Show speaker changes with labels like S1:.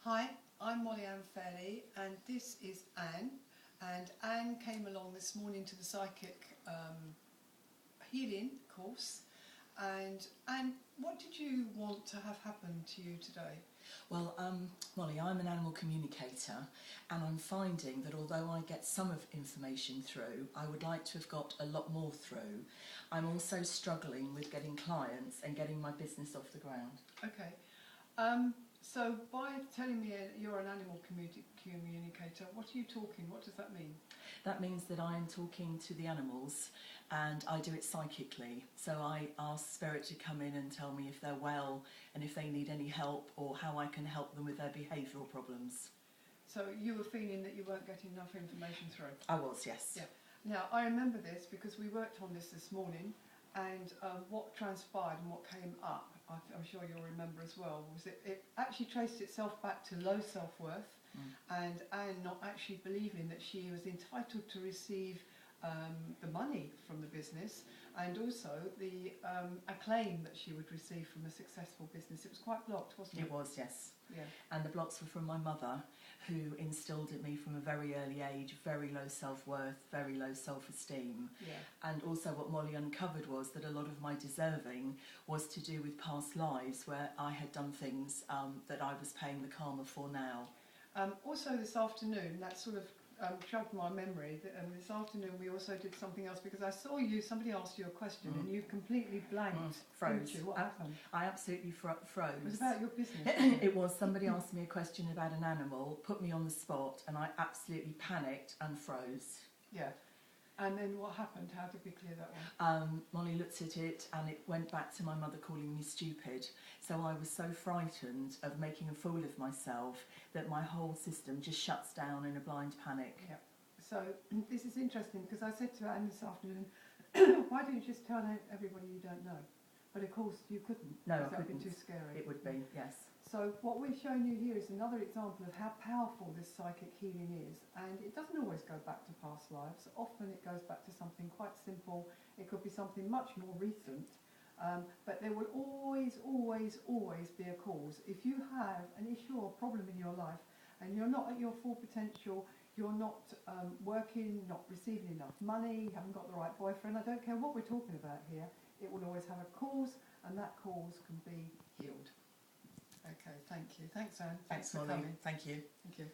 S1: Hi, I'm Molly Ann Fairley and this is Anne. And Anne came along this morning to the psychic healing course. And Anne, what did you want to have happen to you today?
S2: Well, Molly, I'm an animal communicator, and I'm finding that although I get some of information through, I would like to have got a lot more through. I'm also struggling with getting clients and getting my business off the ground.
S1: Okay. So by telling me you're an animal communicator, what are you talking? What does that mean?
S2: That means that I am talking to the animals, and I do it psychically. So I ask Spirit to come in and tell me if they're well and if they need any help or how I can help them with their behavioural problems.
S1: So you were feeling that you weren't getting enough information through?
S2: I was, yes.
S1: Yeah. Now, I remember this because we worked on this morning, and what transpired and what came up, I'm sure you'll remember as well, was it actually traced itself back to low self-worth and Anne not actually believing that she was entitled to receive the money from the business and also the acclaim that she would receive from a successful business. It was quite blocked, wasn't it?
S2: It was, yes.
S1: Yeah.
S2: And the blocks were from my mother, who instilled in me from a very early age very low self-worth, very low self-esteem.
S1: Yeah.
S2: And also what Molly uncovered was that a lot of my deserving was to do with past lives where I had done things that I was paying the karma for now.
S1: Also this afternoon, that sort of jogged my memory. This afternoon we also did something else because I saw you, somebody asked you a question and you completely blanked.
S2: Froze.
S1: What happened?
S2: I absolutely froze.
S1: It was about your business.
S2: It was. Somebody asked me a question about an animal, put me on the spot, and I absolutely panicked and froze.
S1: Yeah. And then what happened? How did we clear that one?
S2: Molly looked at it and it went back to my mother calling me stupid. So I was so frightened of making a fool of myself that my whole system just shuts down in a blind panic.
S1: Yeah. So this is interesting because I said to Anne this afternoon, why don't you just tell everybody you don't know? But of course you couldn't.
S2: No, I
S1: that would
S2: couldn't.
S1: be too scary.
S2: It would be, yes.
S1: So what we're showing you here is another example of how powerful this psychic healing is, and it doesn't always go back to past lives. Often it goes back to something quite simple. It could be something much more recent, but there will always be a cause. If you have an issue or problem in your life and you're not at your full potential, you're not working, not receiving enough money, you haven't got the right boyfriend, I don't care what we're talking about here, it will always have a cause, and that cause can be healed. Okay, thank you. Thanks, Anne.
S2: Thanks,
S1: for
S2: Molly.
S1: coming.
S2: Thank you.
S1: Thank you.